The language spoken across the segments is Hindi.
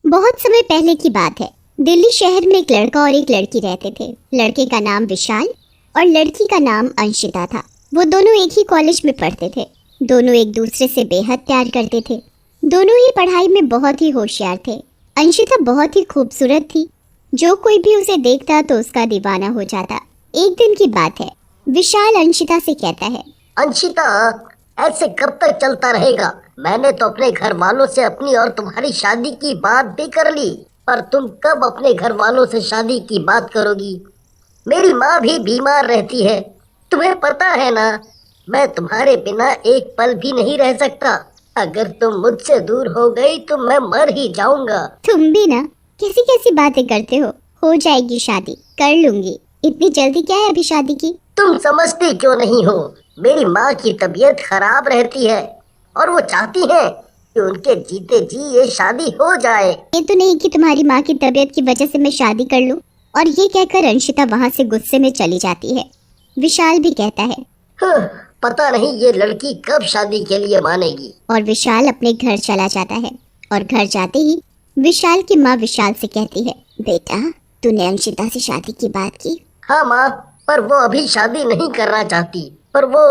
बहुत समय पहले की बात है। दिल्ली शहर में एक लड़का और एक लड़की रहते थे। लड़के का नाम विशाल और लड़की का नाम अंशिता था। वो दोनों एक ही कॉलेज में पढ़ते थे। दोनों एक दूसरे से बेहद प्यार करते थे। दोनों ही पढ़ाई में बहुत ही होशियार थे। अंशिता बहुत ही खूबसूरत थी। जो कोई भी उसे देखता तो उसका दीवाना हो जाता। एक दिन की बात है, विशाल अंशिता से कहता है, अंशिता, ऐसे कब तक चलता रहेगा? मैंने तो अपने घर वालों से अपनी और तुम्हारी शादी की बात भी कर ली, पर तुम कब अपने घर वालों से शादी की बात करोगी? मेरी माँ भी बीमार रहती है, तुम्हें पता है ना। मैं तुम्हारे बिना एक पल भी नहीं रह सकता। अगर तुम मुझसे दूर हो गई तो मैं मर ही जाऊंगा। तुम भी ना कैसी कैसी बातें करते हो जाएगी शादी, कर लूंगी। इतनी जल्दी क्या है अभी शादी की? तुम समझती क्यों नहीं हो? मेरी माँ की तबीयत खराब रहती है और वो चाहती है कि उनके जीते जी ये शादी हो जाए। ये तो नहीं कि तुम्हारी माँ की तबीयत की वजह से मैं शादी कर लूं। और ये कहकर अंशिता वहाँ से गुस्से में चली जाती है। विशाल भी कहता है, पता नहीं ये लड़की कब शादी के लिए मानेगी। और विशाल अपने घर चला जाता है। और घर जाते ही विशाल की माँ विशाल से कहती है, बेटा तूने अंशिता से शादी की बात की? हाँ माँ, पर वो अभी शादी नहीं करना चाहती, पर वो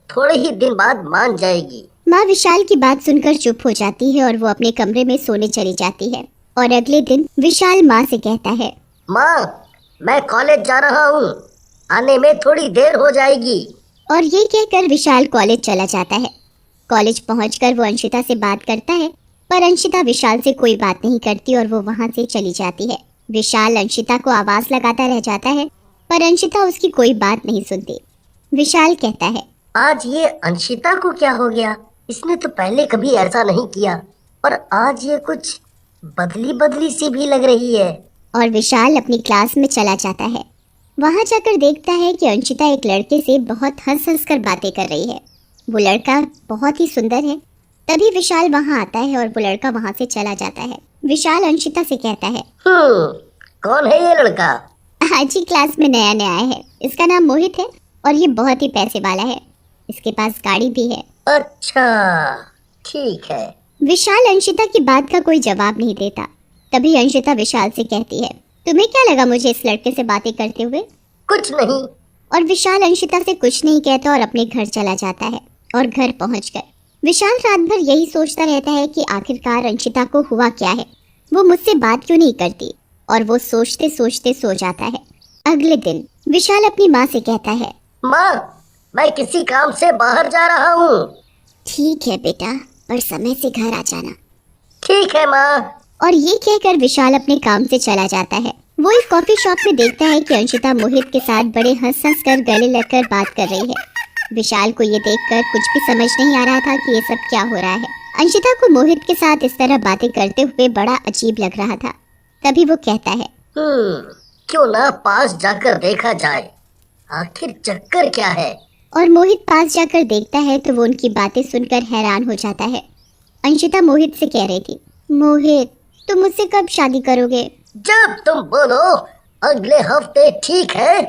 थोड़े ही दिन बाद मान जाएगी। माँ विशाल की बात सुनकर चुप हो जाती है और वो अपने कमरे में सोने चली जाती है। और अगले दिन विशाल माँ से कहता है, माँ मैं कॉलेज जा रहा हूँ, आने में थोड़ी देर हो जाएगी। और ये कहकर विशाल कॉलेज चला जाता है। कॉलेज पहुंचकर वो अंशिता से बात करता है, पर अंशिता विशाल से कोई बात नहीं करती और वो वहां से चली जाती है। विशाल अंशिता को आवाज लगाता रह जाता है, पर अंशिता उसकी कोई बात नहीं सुनती। विशाल कहता है, आज ये अंशिता को क्या हो गया? इसने तो पहले कभी ऐसा नहीं किया, और आज ये कुछ बदली बदली सी भी लग रही है। और विशाल अपनी क्लास में चला जाता है। वहां जाकर देखता है कि अंशिता एक लड़के से बहुत हंस हंस कर बातें कर रही है। वो लड़का बहुत ही सुंदर है। तभी विशाल वहां आता है और वो लड़का वहां से चला जाता है। विशाल अंशिता से कहता है, कौन है ये लड़का? आज ही क्लास में नया नया आया है। इसका नाम मोहित है और ये बहुत ही पैसे वाला है। इसके पास गाड़ी भी है। अच्छा, ठीक है। विशाल अंशिता की बात का कोई जवाब नहीं देता। तभी अंशिता विशाल से कहती है, तुम्हें क्या लगा मुझे इस लड़के से बातें करते हुए? कुछ नहीं। और विशाल अंशिता से कुछ नहीं कहता और अपने घर चला जाता है। और घर पहुंचकर विशाल रात भर यही सोचता रहता है कि आखिरकार अंशिता को हुआ क्या है, वो मुझसे बात क्यों नहीं करती। और वो सोचते सोचते सो जाता है। अगले दिन विशाल अपनी माँ से कहता है, माँ मैं किसी काम से बाहर जा रहा हूँ। ठीक है बेटा, पर समय से घर आ जाना। ठीक है माँ। और ये कहकर विशाल अपने काम से चला जाता है। वो एक कॉफी शॉप में देखता है कि अंशिता मोहित के साथ बड़े हंस हंस कर गले लगकर बात कर रही है। विशाल को ये देखकर कुछ भी समझ नहीं आ रहा था कि ये सब क्या हो रहा है। अंशिता को मोहित के साथ इस तरह बातें करते हुए बड़ा अजीब लग रहा था। तभी वो कहता है, क्यों ना पास जाकर देखा जाए, आखिर चक्कर क्या है। और मोहित पास जाकर देखता है तो वो उनकी बातें सुनकर हैरान हो जाता है। अंशिता मोहित से कह रही थी, मोहित तुम मुझसे कब शादी करोगे? जब तुम बोलो, अगले हफ्ते, ठीक है?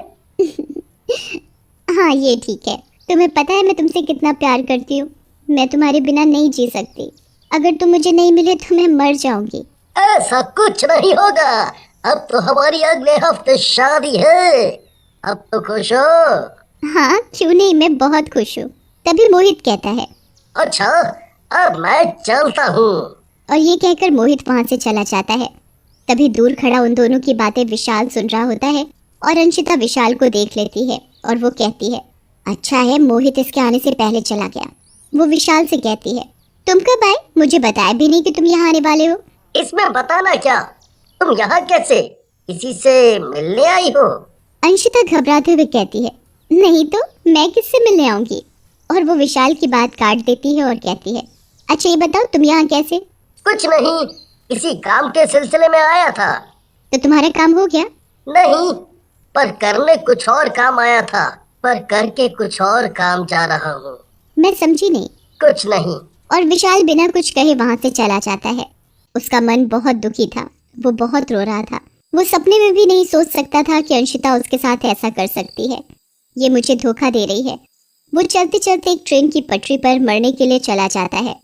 हाँ ये ठीक है। तुम्हें पता है मैं तुमसे कितना प्यार करती हूँ। मैं तुम्हारे बिना नहीं जी सकती। अगर तुम मुझे नहीं मिले तो मैं मर जाऊंगी। ऐसा कुछ नहीं होगा। अब तो हमारी अगले हफ्ते शादी है। अब तो खुश हो? हाँ क्यों नहीं, मैं बहुत खुश हूँ। तभी मोहित कहता है, अच्छा अब मैं चलता हूँ। और ये कहकर मोहित वहाँ से चला जाता है। तभी दूर खड़ा उन दोनों की बातें विशाल सुन रहा होता है और अंशिता विशाल को देख लेती है और वो कहती है, अच्छा है मोहित इसके आने से पहले चला गया। वो विशाल से कहती है, तुम कब आए? मुझे बताया भी नहीं कि तुम यहाँ आने वाले हो। इसमें बताना क्या, तुम यहाँ कैसे? किसी से मिलने आई हो? अंशिता घबराते हुए कहती है, नहीं तो मैं किससे मिलने आऊंगी। और वो विशाल की बात काट देती है और कहती है, अच्छा ये बताओ तुम यहाँ कैसे? कुछ नहीं, किसी काम के सिलसिले में आया था। तो तुम्हारा काम हो गया? नहीं, पर करने कुछ और काम आया था, पर करके कुछ और काम जा रहा हूँ। मैं समझी नहीं। कुछ नहीं। और विशाल बिना कुछ कहे वहां से चला जाता है। उसका मन बहुत दुखी था। वो बहुत रो रहा था। वो सपने में भी नहीं सोच सकता था कि अंशिता उसके साथ ऐसा कर सकती है। ये मुझे धोखा दे रही है। वो चलते चलते एक ट्रेन की पटरी पर मरने के लिए चला जाता है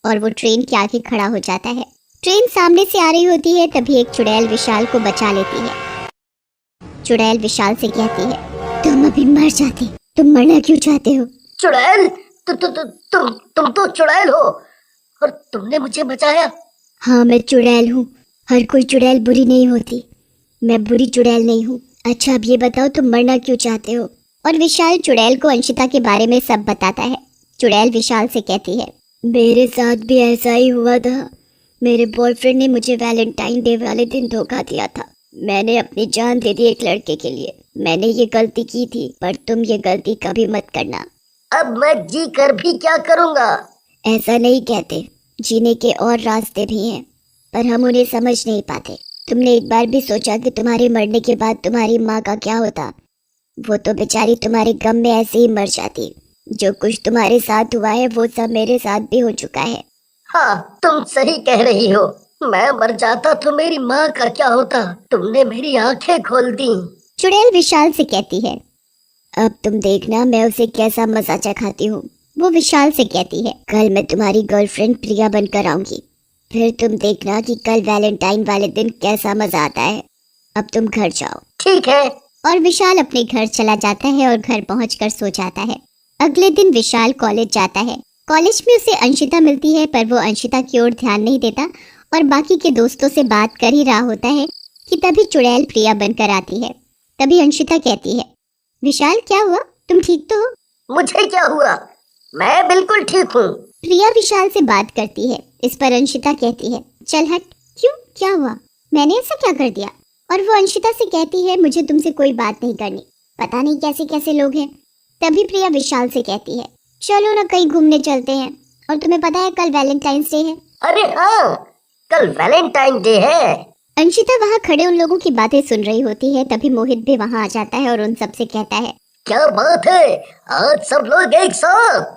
और वो ट्रेन के आगे खड़ा हो जाता है। ट्रेन सामने से आ रही होती है, तभी एक चुड़ैल विशाल को बचा लेती है। चुड़ैल विशाल से कहती है, तुम अभी मर जाते, तुम मरना क्यों चाहते हो? चुड़ैल, तुम तो चुड़ैल हो और तुमने मुझे बचाया। हाँ, मैं चुड़ैल हूँ। हर कोई चुड़ैल बुरी नहीं होती, मैं बुरी चुड़ैल नहीं हूँ। अच्छा, अब ये बताओ तुम मरना क्यों चाहते हो? और विशाल चुड़ैल को अंशिता के बारे में सब बताता है। चुड़ैल विशाल से कहती है, मेरे साथ भी ऐसा ही हुआ था। मेरे बॉयफ्रेंड ने मुझे वैलेंटाइन डे वाले दिन धोखा दिया था। मैंने अपनी जान दे दी एक लड़के के लिए। मैंने ये गलती की थी, पर तुम ये गलती कभी मत करना। अब मैं जी कर भी क्या करूँगा? ऐसा नहीं कहते, जीने के और रास्ते भी हैं, पर हम उन्हें समझ नहीं पाते। तुमने एक बार भी सोचा कि तुम्हारे मरने के बाद तुम्हारी माँ का क्या होता? वो तो बेचारी तुम्हारे गम में ऐसे ही मर जाती। जो कुछ तुम्हारे साथ हुआ है वो सब मेरे साथ भी हो चुका है। हाँ, तुम सही कह रही हो। मैं मर जाता तो मेरी माँ का क्या होता? तुमने मेरी आंखें खोल दी। चुड़ैल विशाल से कहती है, अब तुम देखना मैं उसे कैसा मजा चखाती हूँ। वो विशाल से कहती है, कल मैं तुम्हारी गर्लफ्रेंड प्रिया बनकर आऊंगी, फिर तुम देखना कि कल वैलेंटाइन वाले दिन कैसा मजा आता है। अब तुम घर जाओ। ठीक है। और विशाल अपने घर चला जाता है और घर पहुंचकर सो जाता है। अगले दिन विशाल कॉलेज जाता है। कॉलेज में उसे अंशिता मिलती है, पर वो अंशिता की ओर ध्यान नहीं देता और बाकी के दोस्तों से बात कर ही रहा होता है कि तभी चुड़ैल प्रिया बनकर आती है। तभी अंशिता कहती है, विशाल क्या हुआ, तुम ठीक तो हो? मुझे क्या हुआ? मैं बिल्कुल ठीक हूँ। प्रिया विशाल से बात करती है। इस पर अंशिता कहती है, चल हट, क्यों, क्या हुआ, मैंने ऐसा क्या कर दिया? और वो अंशिता से कहती है, मुझे तुमसे कोई बात नहीं करनी, पता नहीं कैसे कैसे लोग हैं। तभी प्रिया विशाल से कहती है, चलो ना कहीं घूमने चलते हैं, और तुम्हें पता है कल वैलेंटाइंस डे है। अरे हाँ, कल वैलेंटाइन डे है। अंशिता वहाँ खड़े उन लोगों की बातें सुन रही होती है। तभी मोहित भी वहाँ आ जाता है और उन सब से कहता है, क्या बात है, आज सब लोग एक साथ।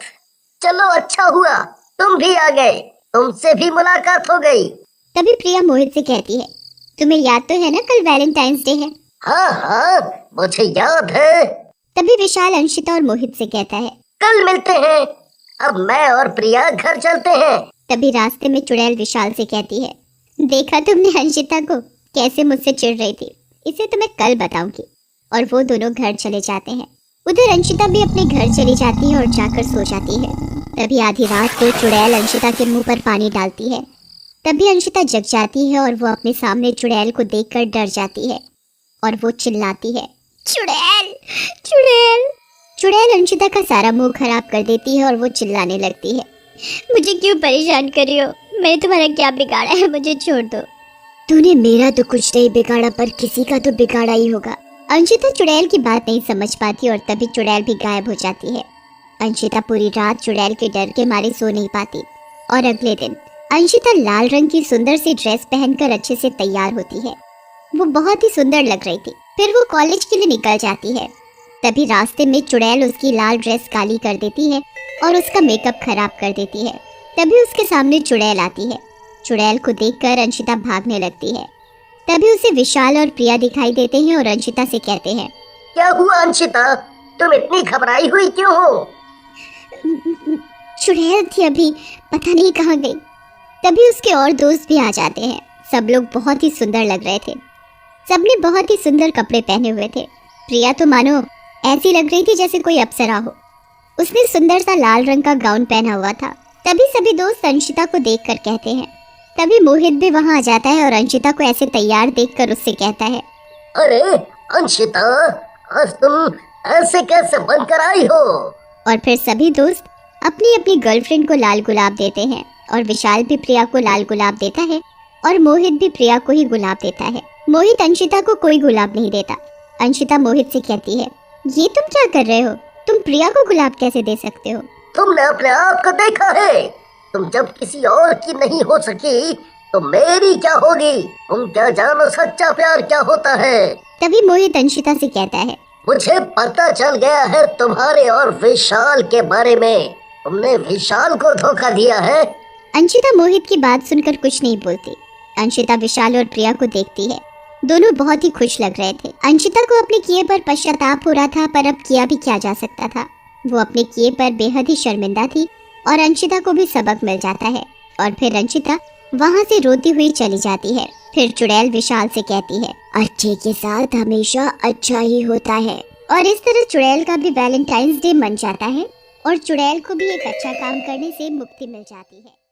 चलो, अच्छा हुआ तुम भी आ गए, तुमसे भी मुलाकात हो गई। तभी प्रिया मोहित से कहती है, तुम्हें याद तो है ना कल वैलेंटाइंस डे है? हाँ हाँ, मुझे याद है। तभी विशाल अंशिता और मोहित से कहता है, कल मिलते हैं। अब मैं और प्रिया घर चलते हैं। तभी रास्ते में चुड़ैल विशाल से कहती है, देखा तुमने अंशिता को, कैसे मुझसे चिढ़ रही थी, इसे तो मैं कल बताऊंगी। और वो दोनों घर चले जाते हैं। उधर अंशिता भी अपने घर चली जाती है और जाकर सो जाती है। तभी आधी रात को चुड़ैल अंशिता के मुंह पर पानी डालती है। तभी अंशिता जग जाती है और वो अपने सामने चुड़ैल को देखकर डर जाती है और वो चिल्लाती है, चुड़ैल चुड़ैल। चुड़ैल अंशिता का सारा मुंह खराब कर देती है और वो चिल्लाने लगती है, मुझे क्यों परेशान कर रही हो, मैंने तुम्हारा क्या बिगाड़ा है, मुझे छोड़ दो। तूने मेरा तो कुछ नहीं बिगाड़ा, पर किसी का तो बिगाड़ा ही होगा। अंशिता चुड़ैल की बात नहीं समझ पाती और तभी चुड़ैल भी गायब हो जाती है। अंशिता पूरी रात चुड़ैल के डर के मारे सो नहीं पाती। और अगले दिन अंशिता लाल रंग की सुंदर सी ड्रेस पहनकर अच्छे से तैयार होती है। वो बहुत ही सुंदर लग रही थी। फिर वो कॉलेज के लिए निकल जाती है। तभी रास्ते में चुड़ैल उसकी लाल ड्रेस काली कर देती है और उसका मेकअप खराब कर देती है। तभी उसके सामने चुड़ैल आती है। चुड़ैल को देखकर अंशिता भागने लगती है। तभी उसे विशाल और प्रिया दिखाई देते हैं और अंशिता से कहते हैं, क्या हुआ अंशिता, तुम इतनी घबराई हुई क्यों हो? चुड़ैल थी अभी, पता नहीं कहाँ गई। तभी उसके और दोस्त भी आ जाते हैं। सब लोग बहुत ही सुंदर लग रहे थे। सबने बहुत ही सुंदर कपड़े पहने हुए थे। प्रिया तो मानो ऐसी लग रही थी जैसे कोई अप्सरा हो। उसने सुंदर सा लाल रंग का गाउन पहना हुआ था। तभी सभी दोस्त अंशिता को देखकर कहते हैं। तभी मोहित भी वहां आ जाता है और अंशिता को ऐसे तैयार देखकर उससे कहता है, अरे अंशिता, आज तुम ऐसे कैसे बनकर आई हो? और फिर सभी दोस्त अपनी अपनी गर्लफ्रेंड को लाल गुलाब देते हैं और विशाल भी प्रिया को लाल गुलाब देता है और मोहित भी प्रिया को ही गुलाब देता है। मोहित अंशिता को कोई गुलाब नहीं देता। अंशिता मोहित से कहती है, ये तुम क्या कर रहे हो, तुम प्रिया को गुलाब कैसे दे सकते हो? तुमने अपने आप को देखा है? तुम जब किसी और की नहीं हो सकी तो मेरी क्या होगी? तुम क्या जानो सच्चा प्यार क्या होता है? तभी मोहित अंशिता से कहता है, मुझे पता चल गया है तुम्हारे और विशाल के बारे में। तुमने विशाल को धोखा दिया है। अंशिता मोहित की बात सुनकर कुछ नहीं बोलती। अंशिता विशाल और प्रिया को देखती है। दोनों बहुत ही खुश लग रहे थे। अंशिता को अपने किए पर पश्चाताप हो रहा था, पर अब किया भी क्या जा सकता था। वो अपने किए पर बेहद ही शर्मिंदा थी और अंशिता को भी सबक मिल जाता है। और फिर अंशिता वहाँ से रोती हुई चली जाती है। फिर चुड़ैल विशाल से कहती है, अच्छे के साथ हमेशा अच्छा ही होता है। और इस तरह चुड़ैल का भी वैलेंटाइंस डे मन जाता है और चुड़ैल को भी एक अच्छा काम करने से मुक्ति मिल जाती है।